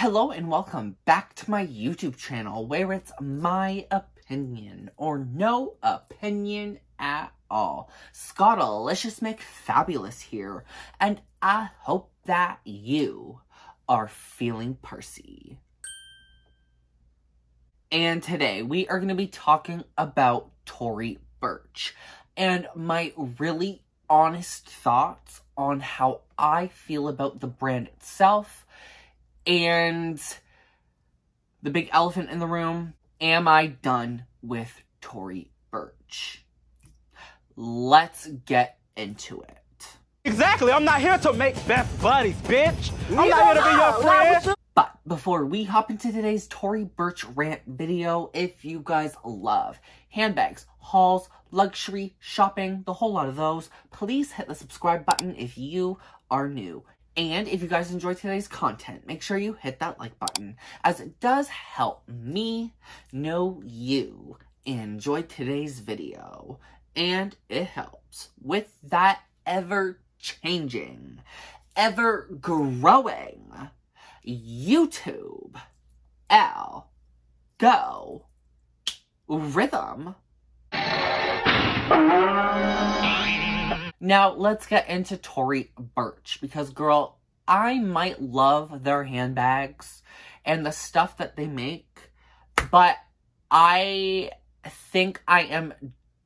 Hello and welcome back to my YouTube channel where it's my opinion or no opinion at all. Scottilicious Mcfabulous here, and I hope that you are feeling Percy. And today we are going to be talking about Tory Burch and my really honest thoughts on how I feel about the brand itself. And the big elephant in the room, am I done with Tory Burch? Let's get into it. Exactly, I'm not here to make best buddies, bitch. I'm not here to be your friend. But before we hop into today's Tory Burch rant video, if you guys love handbags, hauls, luxury, shopping, the whole lot of those, please hit the subscribe button if you are new. And if you guys enjoyed today's content, make sure you hit that like button, as it does help me know you enjoyed today's video. And it helps with that ever-changing, ever-growing YouTube algorithm. Now, let's get into Tory Burch, because, girl, I might love their handbags and the stuff that they make, but I think I am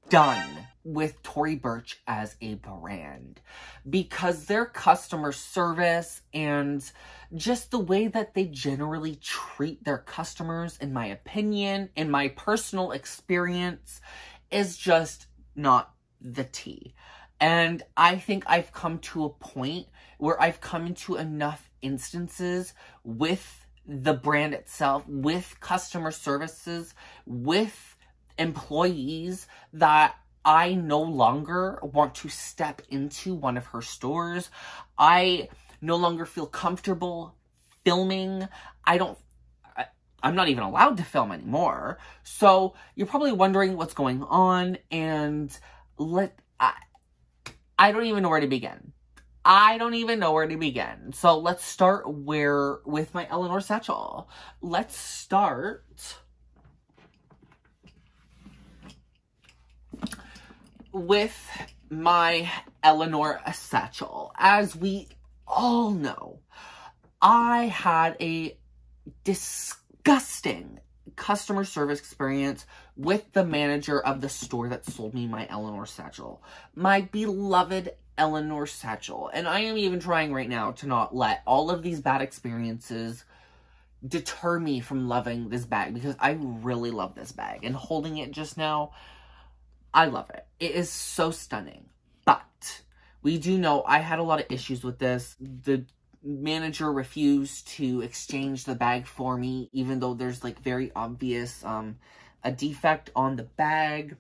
done with Tory Burch as a brand, because their customer service and just the way that they generally treat their customers, in my opinion, in my personal experience, is just not the tea. And I think I've come to a point where I've come into enough instances with the brand itself, with customer services, with employees, that I no longer want to step into one of her stores. I no longer feel comfortable filming. I'm not even allowed to film anymore. So you're probably wondering what's going on, and I don't even know where to begin. So let's start with my Eleanor Satchel. Let's start with my Eleanor Satchel. As we all know, I had a disgusting customer service experience with the manager of the store that sold me my Eleanor Satchel. My beloved Eleanor Satchel. And I am even trying right now to not let all of these bad experiences deter me from loving this bag, because I really love this bag. And holding it just now, I love it. It is so stunning. But we do know I had a lot of issues with this. The manager refused to exchange the bag for me, even though there's like very obvious a defect on the bag.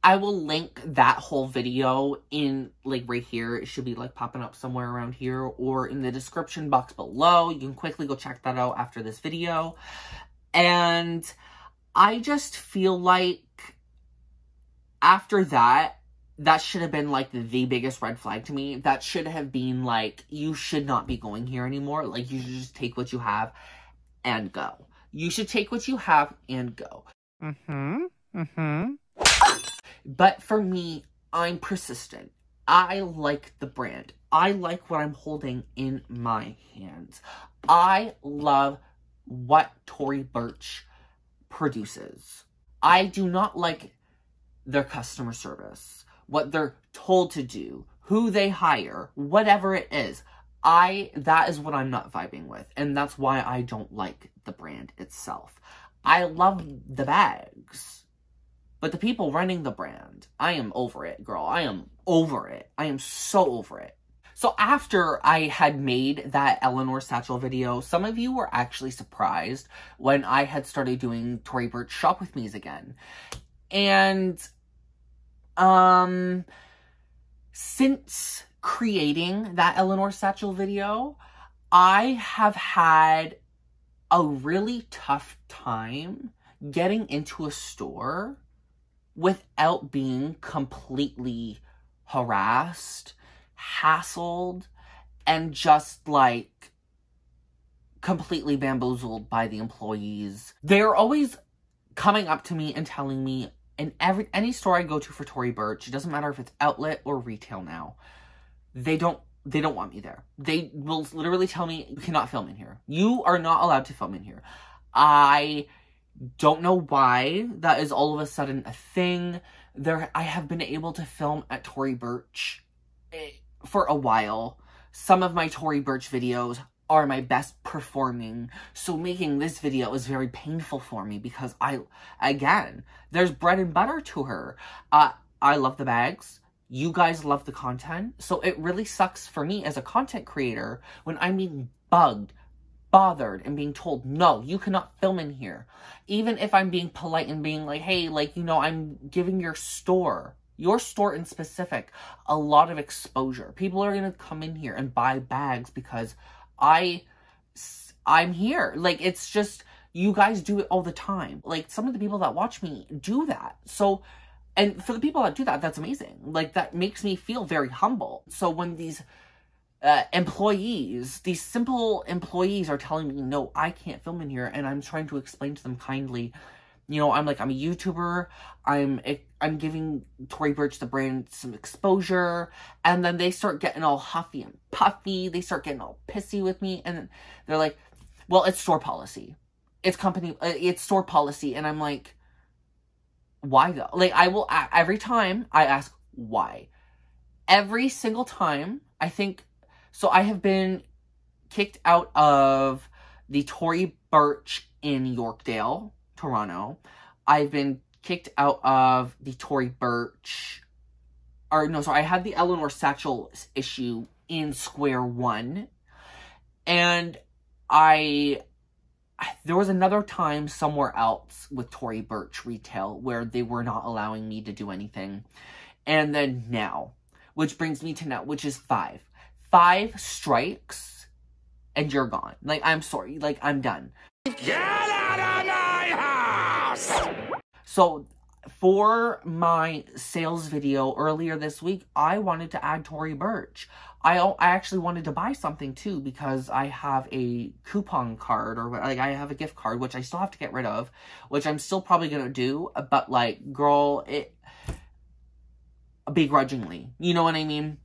I will link that whole video in like right here. It should be like popping up somewhere around here, or in the description box below. You can quickly go check that out after this video. And I just feel like after that should have been, like, the biggest red flag to me. That should have been, like, you should not be going here anymore. Like, you should just take what you have and go. You should take what you have and go. But for me, I'm persistent. I like the brand. I like what I'm holding in my hands. I love what Tory Burch produces. I do not like their customer service, what they're told to do, who they hire, whatever it is. That is what I'm not vibing with, and that's why I don't like the brand itself. I love the bags, but the people running the brand, I am over it, girl. I am over it. I am so over it. So after I had made that Eleanor Satchel video, some of you were actually surprised when I had started doing Tory Burch Shop With Me's again. And since creating that Eleanor Satchel video, I have had a really tough time getting into a store without being completely harassed, hassled, and just, like, completely bamboozled by the employees. They're always coming up to me and telling me, in any store I go to for Tory Burch, it doesn't matter if it's outlet or retail now, they don't want me there. They will literally tell me, you cannot film in here. You are not allowed to film in here. I don't know why that is all of a sudden a thing. I have been able to film at Tory Burch for a while. Some of my Tory Burch videos are my best performing. So making this video is very painful for me because again, there's bread and butter to her. I love the bags. You guys love the content. So it really sucks for me as a content creator when I'm being bothered and being told, no, you cannot film in here. Even if I'm being polite and being like, hey, like, you know, I'm giving your store in specific, a lot of exposure. People are going to come in here and buy bags because I'm here. Like, it's just, you guys do it all the time. Like, some of the people that watch me do that. So, and for the people that do that, that's amazing. Like, that makes me feel very humble. So when these employees, these simple employees are telling me, no, I can't film in here, and I'm trying to explain to them kindly, you know, I'm like, I'm a YouTuber, I'm giving Tory Burch, the brand, some exposure, and then they start getting all huffy and puffy, they start getting all pissy with me, and they're like, well, it's store policy. It's store policy, and I'm like, why though? Like, every time I ask why. Every single time, I think, so I have been kicked out of the Tory Burch in Yorkdale, Toronto. I've been kicked out of the Tory Burch, I had the Eleanor Satchel issue in Square One. And there was another time somewhere else with Tory Burch retail where they were not allowing me to do anything. And then now, which brings me to now, which is 5. 5 strikes, and you're gone. Like, I'm sorry. Like, I'm done. Get out of my house! So, for my sales video earlier this week, I wanted to add Tory Burch. I actually wanted to buy something, too, because I have a coupon card, or, like, I have a gift card, which I still have to get rid of, which I'm still probably gonna do, but, like, girl, begrudgingly. You know what I mean?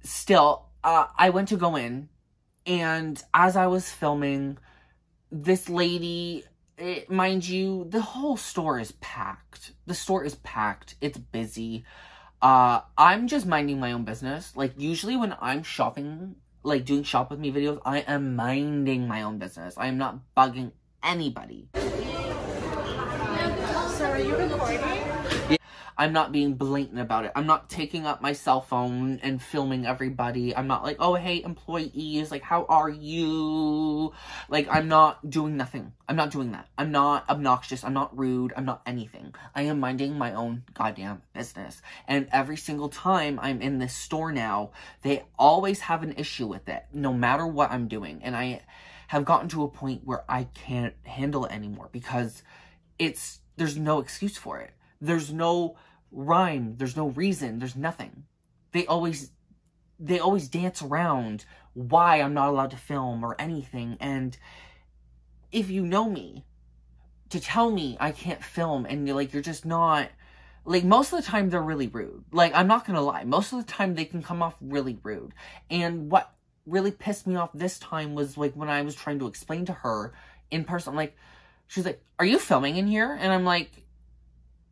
Still, I went to go in, and as I was filming, this lady, mind you, the whole store is packed. The store is packed. It's busy. I'm just minding my own business. Like, usually when I'm shopping, like, doing shop with me videos, I am minding my own business. I am not bugging anybody. So are you recording? I'm not being blatant about it. I'm not taking up my cell phone and filming everybody. I'm not like, oh, hey, employees, like, how are you? Like, I'm not doing nothing. I'm not doing that. I'm not obnoxious. I'm not rude. I'm not anything. I am minding my own goddamn business. And every single time I'm in this store now, they always have an issue with it, no matter what I'm doing. And I have gotten to a point where I can't handle it anymore because there's no excuse for it. There's no rhyme. There's no reason. There's nothing. They always dance around why I'm not allowed to film or anything. And if you know me, to tell me I can't film and you're just not, like, most of the time they're really rude. Like, I'm not gonna lie. Most of the time they can come off really rude. And what really pissed me off this time was, like, when I was trying to explain to her in person, like, she's like, are you filming in here? And I'm like,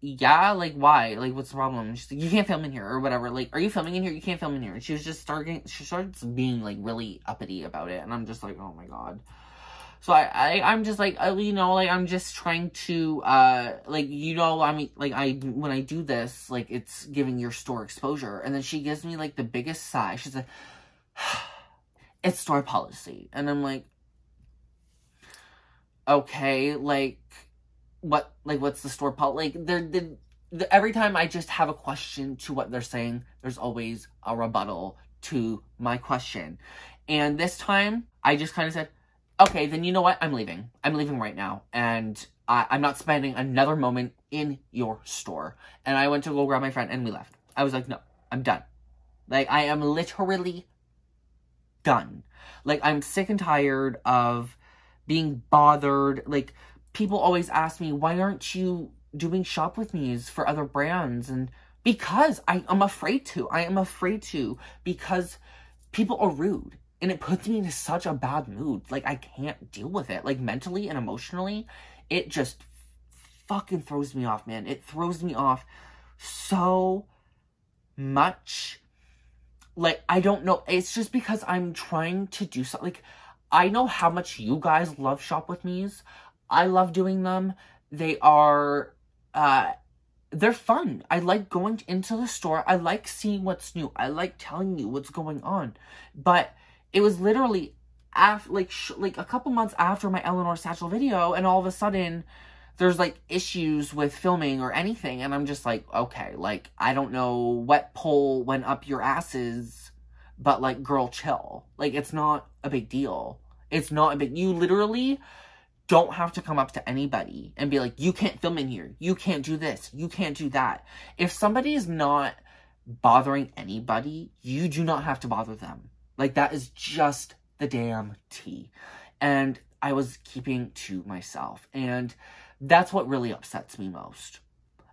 yeah, like, why? Like, what's the problem? She's like, you can't film in here, or whatever. Like, are you filming in here? You can't film in here. And she starts being, like, really uppity about it, and I'm just like, oh my god. So I'm just like, you know, like, I'm just trying to, like, you know, I mean, like, when I do this, like, it's giving your store exposure, and then she gives me, like, the biggest sigh. She's like, it's store policy, and I'm like, okay, like, what's the store policy? Like, every time I just have a question to what they're saying, there's always a rebuttal to my question. And this time, I just kind of said, okay, then you know what? I'm leaving. I'm leaving right now. And I'm not spending another moment in your store. And I went to go grab my friend, and we left. I was like, no, I'm done. Like, I am literally done. Like, I'm sick and tired of being bothered. Like, people always ask me, why aren't you doing shop with me's for other brands? And because I'm afraid to. I am afraid to, because people are rude. And it puts me into such a bad mood. Like, I can't deal with it. Like, mentally and emotionally, it just fucking throws me off, man. It throws me off so much. Like, I don't know. It's just because I'm trying to do something. Like, I know how much you guys love shop with me's. I love doing them. They are, they're fun. I like going into the store. I like seeing what's new. I like telling you what's going on. But it was literally after, like a couple months after my Eleanor Satchel video, and all of a sudden there's like issues with filming or anything, and I'm just like, okay, like, I don't know what pole went up your asses, but like, girl, chill. Like, it's not a big deal. It's not a big, you literally don't have to come up to anybody and be like, you can't film in here, you can't do this, you can't do that. If somebody is not bothering anybody, you do not have to bother them. Like, that is just the damn tea. And I was keeping to myself, and that's what really upsets me most,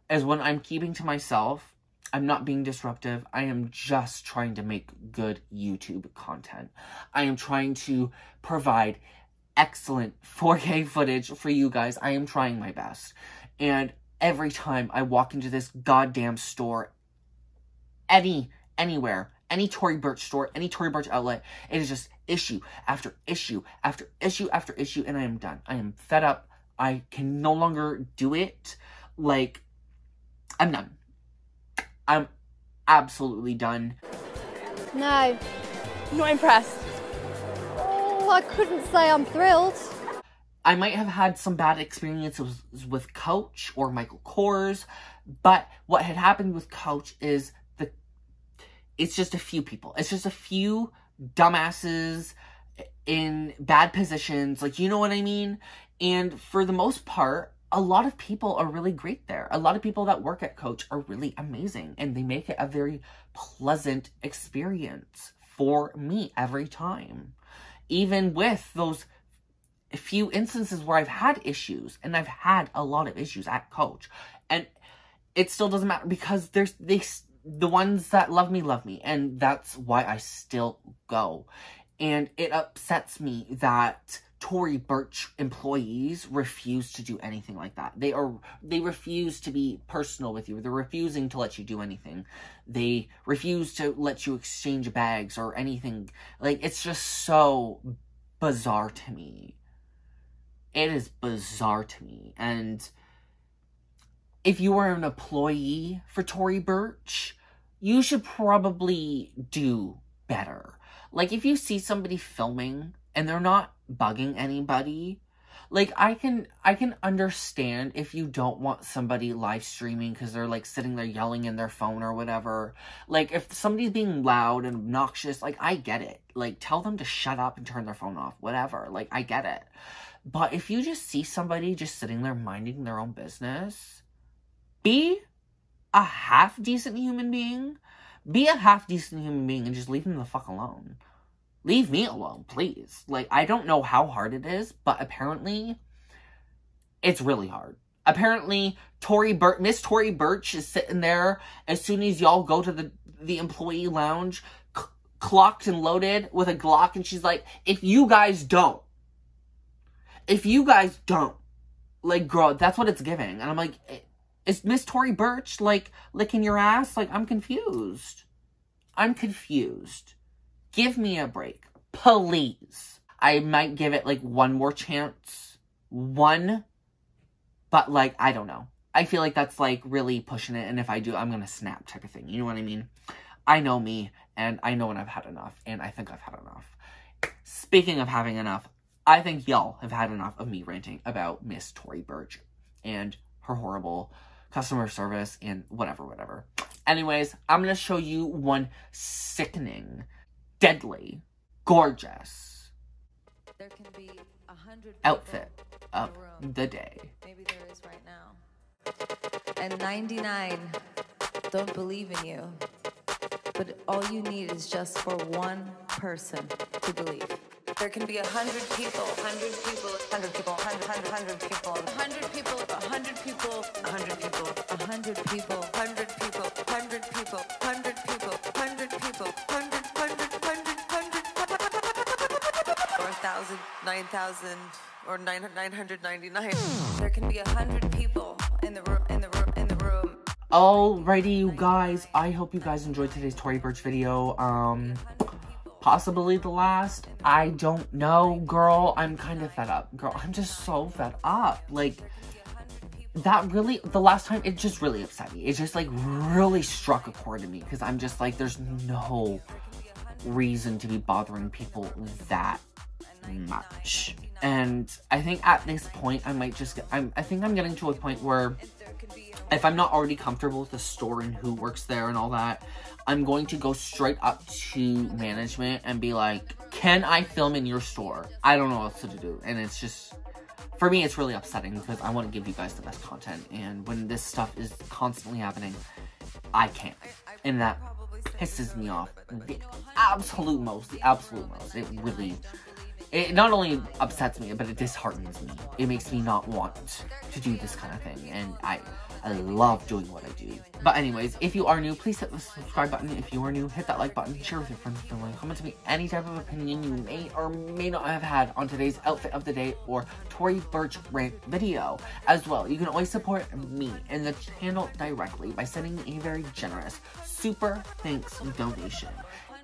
is when I'm keeping to myself. I'm not being disruptive. I am just trying to make good YouTube content. I am trying to provide excellent 4K footage for you guys. I am trying my best. And every time I walk into this goddamn store, anywhere, any Tory Burch store, any Tory Burch outlet, it is just issue after issue after issue after issue, and I am done. I am fed up. I can no longer do it. Like, I'm done. I'm absolutely done. No. Not impressed. Oh, I couldn't say I'm thrilled. I might have had some bad experiences with Coach or Michael Kors, but what had happened with Coach is it's just a few people. It's just a few dumbasses in bad positions. Like, you know what I mean? And for the most part, a lot of people are really great there. A lot of people that work at Coach are really amazing, and they make it a very pleasant experience for me every time. Even with those few instances where I've had issues, and I've had a lot of issues at Coach, and it still doesn't matter, because the ones that love me, and that's why I still go. And it upsets me that Tory Burch employees refuse to do anything like that. They refuse to be personal with you. They're refusing to let you do anything. They refuse to let you exchange bags or anything. Like, it's just so bizarre to me. It is bizarre to me. And if you are an employee for Tory Burch, you should probably do better. Like, if you see somebody filming and they're not bugging anybody, like, I can understand if you don't want somebody live streaming because they're, like, sitting there yelling in their phone or whatever. Like, if somebody's being loud and obnoxious, like, I get it. Like, tell them to shut up and turn their phone off, whatever. Like, I get it. But if you just see somebody just sitting there minding their own business, be a half-decent human being. Be a half-decent human being and just leave them the fuck alone. Leave me alone, please. Like, I don't know how hard it is, but apparently it's really hard. Apparently, Miss Tory Burch is sitting there as soon as y'all go to the employee lounge, clocked and loaded with a Glock, and she's like, if you guys don't, like, girl, that's what it's giving. And I'm like, is Miss Tory Burch, like, licking your ass? Like, I'm confused. Give me a break, please. I might give it, like, one more chance. But, like, I don't know. I feel like that's, like, really pushing it, and if I do, I'm gonna snap type of thing. You know what I mean? I know me, and I know when I've had enough, and I think I've had enough. Speaking of having enough, I think y'all have had enough of me ranting about Miss Tory Burch and her horrible customer service and whatever. Anyways, I'm gonna show you one sickening, deadly, gorgeous there can be 100 outfit of the day. Maybe there is right now. And 99 don't believe in you. But all you need is just for one person to believe. There can be 100 people, 100 people, 100 people, 100 people, 100 people, 100 people, 100 people, 100 people, 100 people, 100 people, 100 people, 100 people, 100, or 1,000, 9,000, or 999. There can be 100 people in the room, in the room, in the room. Alrighty, you guys. I hope you guys enjoyed today's Tory Burch video. Possibly the last. I don't know, girl. I'm kind of fed up. Girl, I'm just so fed up. Like, that really, the last time, it just really upset me. It just, like, really struck a chord in me. Because I'm just like, there's no reason to be bothering people that much. And I think at this point, I might just get, I think I'm getting to a point where if I'm not already comfortable with the store and who works there and all that, I'm going to go straight up to management and be like, can I film in your store? I don't know what to do. And it's just, for me, it's really upsetting because I want to give you guys the best content. And when this stuff is constantly happening, I can't. And that pisses me off. The absolute most. It really, it not only upsets me, but it disheartens me. It makes me not want to do this kind of thing. And I love doing what I do. But anyways, if you are new, please hit the subscribe button. If you are new, hit that like button, share with your friends, comment to me any type of opinion you may or may not have had on today's outfit of the day or Tory Burch rant video. As well, you can always support me and the channel directly by sending me a very generous super thanks donation.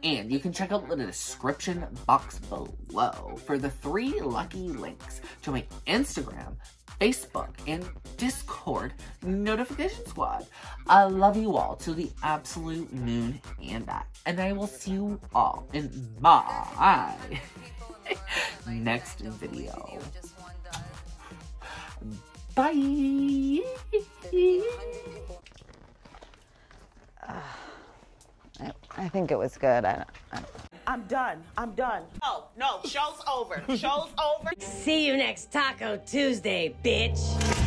And you can check out the description box below for the 3 lucky links to my Instagram, Facebook, and Discord notification squad. I love you all to the absolute moon and back. And I will see you all in my next video. Bye! I think it was good. I'm done. No, show's over. Show's over. See you next Taco Tuesday, bitch.